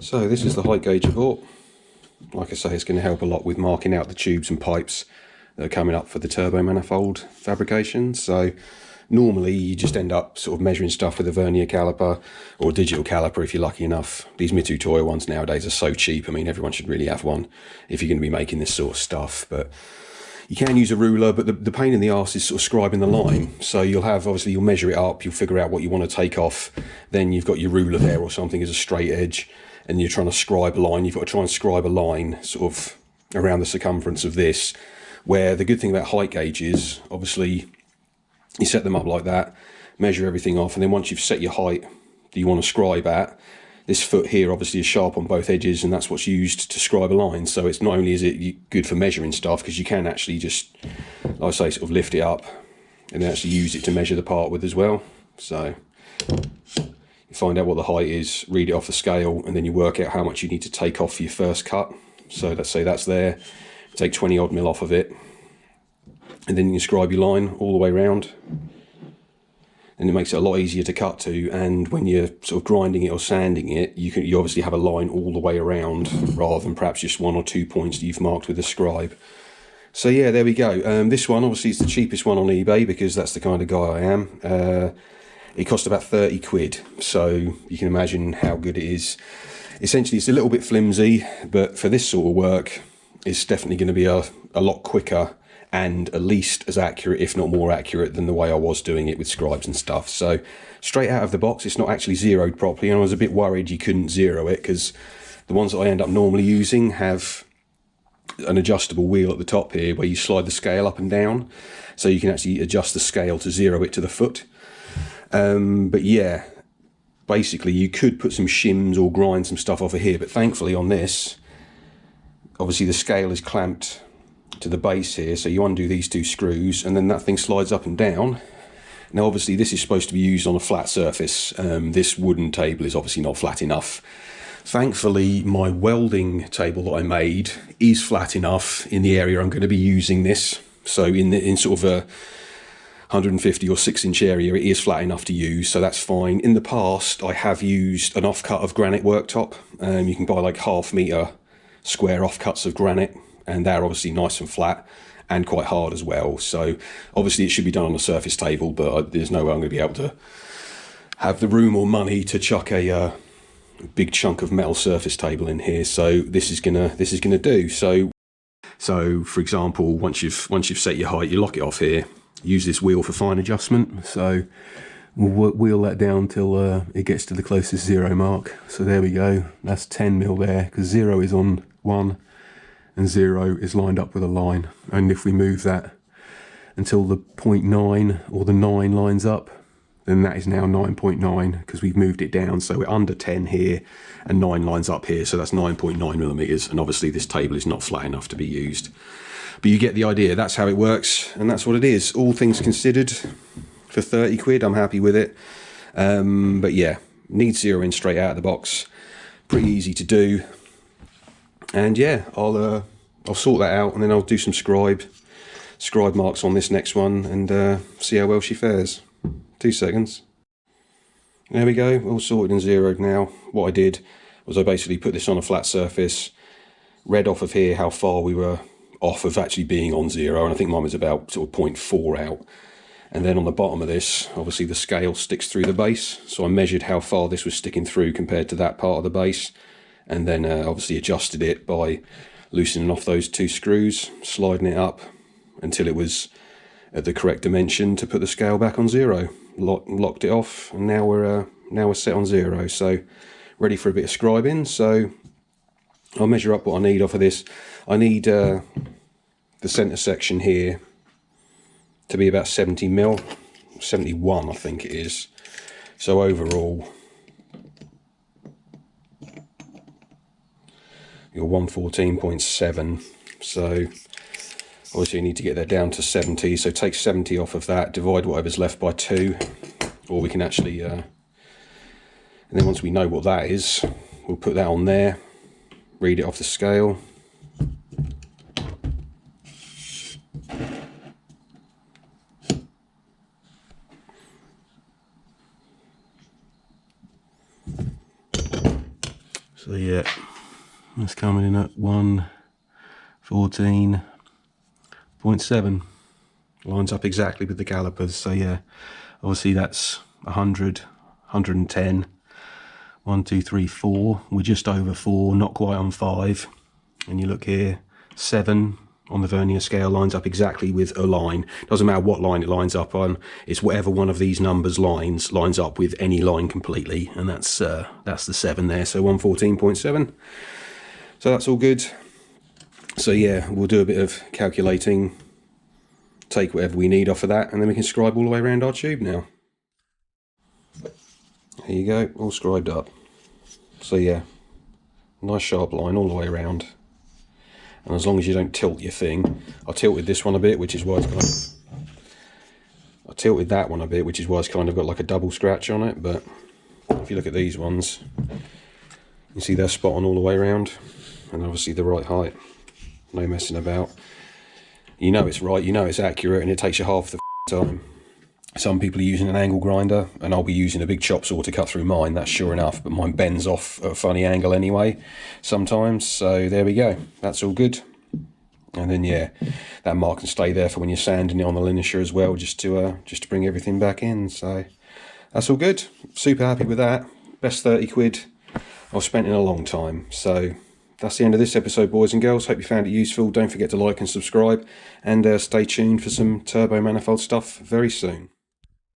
So this is the height gauge I bought. Like I say, it's going to help a lot with marking out the tubes and pipes that are coming up for the turbo manifold fabrication. So normally you just end up sort of measuring stuff with a vernier caliper or a digital caliper if you're lucky enough. These Mitutoyo ones nowadays are so cheap. I mean, everyone should really have one if you're going to be making this sort of stuff. But you can use a ruler, but the pain in the arse is sort of scribing the line. So you'll have, obviously you'll measure it up, you'll figure out what you want to take off. Then you've got your ruler there or something as a straight edge, and you're trying to scribe a line. You've got to try and scribe a line sort of around the circumference of this, where the good thing about height gauges, obviously you set them up like that, measure everything off, and then once you've set your height that you want to scribe at, this foot here obviously is sharp on both edges, and that's what's used to scribe a line. So it's not only is it good for measuring stuff, because you can actually just, like I say, sort of lift it up and then actually use it to measure the part with as well. So you find out what the height is, read it off the scale, and then you work out how much you need to take off for your first cut. So let's say that's there, take 20 odd mil off of it, and then you can scribe your line all the way around, and it makes it a lot easier to cut to. And when you're sort of grinding it or sanding it, you obviously have a line all the way around rather than perhaps just 1 or 2 points that you've marked with a scribe. So yeah, there we go. This one obviously is the cheapest one on eBay because that's the kind of guy I am. It cost about 30 quid, so you can imagine how good it is. Essentially it's a little bit flimsy, but for this sort of work it's definitely going to be a lot quicker and at least as accurate, if not more accurate, than the way I was doing it with scribes and stuff. So straight out of the box, it's not actually zeroed properly, and I was a bit worried you couldn't zero it, because the ones that I end up normally using have an adjustable wheel at the top here where you slide the scale up and down, so you can actually adjust the scale to zero it to the foot. But yeah, basically you could put some shims or grind some stuff off of here, but thankfully on this, obviously the scale is clamped to the base here, so you undo these 2 screws and then that thing slides up and down. Now obviously this is supposed to be used on a flat surface. This wooden table is obviously not flat enough. Thankfully my welding table that I made is flat enough in the area I'm going to be using this. So in sort of a 150 or 6-inch area, it is flat enough to use, so that's fine. In the past I have used an offcut of granite worktop. You can buy like 1/2 metre square offcuts of granite, and they're obviously nice and flat and quite hard as well. So obviously it should be done on a surface table, but there's no way I'm going to be able to have the room or money to chuck a big chunk of metal surface table in here. So this is gonna do. So for example, once you've set your height, you lock it off here. Use this wheel for fine adjustment. So we'll wheel that down till it gets to the closest zero mark. So there we go. That's 10 mil there, because 0 is on 1 and 0 is lined up with a line. And if we move that until the 0.9 or the 9 lines up, then that is now 9.9, because we've moved it down. So we're under 10 here and 9 lines up here, so that's 9.9 millimeters. And obviously this table is not flat enough to be used, but you get the idea. That's how it works, and that's what it is. All things considered, for 30 quid I'm happy with it. But yeah, needs zeroing straight out of the box, pretty easy to do. And yeah, I'll sort that out, and then I'll do some scribe marks on this next one, and see how well she fares. 2 seconds. There we go, all sorted and zeroed now. What I did was I basically put this on a flat surface, read off of here how far we were off of actually being on 0, and I think mine was about sort of 0.4 out. And then on the bottom of this, obviously the scale sticks through the base, so I measured how far this was sticking through compared to that part of the base, and then obviously adjusted it by loosening off those 2 screws, sliding it up until it was at the correct dimension to put the scale back on 0. Locked it off, and now we're set on 0. So ready for a bit of scribing. So I'll measure up what I need off of this. I need the centre section here to be about 70 mil, 71 I think it is. So overall you're 114.7. So obviously you need to get that down to 70. So take 70 off of that, divide whatever's left by 2, or we can actually and then once we know what that is, we'll put that on there, read it off the scale. So yeah, that's coming in at 114.7. Lines up exactly with the calipers. So yeah, obviously that's 100, 110, 1, 2, 3, 4. We're just over 4, not quite on 5. And you look here, 7 on the vernier scale lines up exactly with a line. Doesn't matter what line it lines up on, it's whatever one of these numbers lines up with any line completely, and that's the 7 there, so 114.7. So that's all good. So yeah, we'll do a bit of calculating, take whatever we need off of that, and then we can scribe all the way around our tube now. Here you go, all scribed up. So yeah, nice sharp line all the way around. And as long as you don't tilt your thing, I tilted this one a bit, which is why it's kind of, I tilted that one a bit, which is why it's kind of got like a double scratch on it. But if you look at these ones, you see they're spot on all the way around, and obviously the right height, no messing about. You know it's right, you know it's accurate, and it takes you half the time. Some people are using an angle grinder, and I'll be using a big chop saw to cut through mine, that's sure enough, but mine bends off at a funny angle anyway sometimes. So there we go, that's all good. And then yeah, that mark can stay there for when you're sanding it on the linisher as well, just to bring everything back in. So that's all good, super happy with that. Best 30 quid I've spent in a long time. So that's the end of this episode, boys and girls. Hope you found it useful. Don't forget to like and subscribe, and stay tuned for some turbo manifold stuff very soon.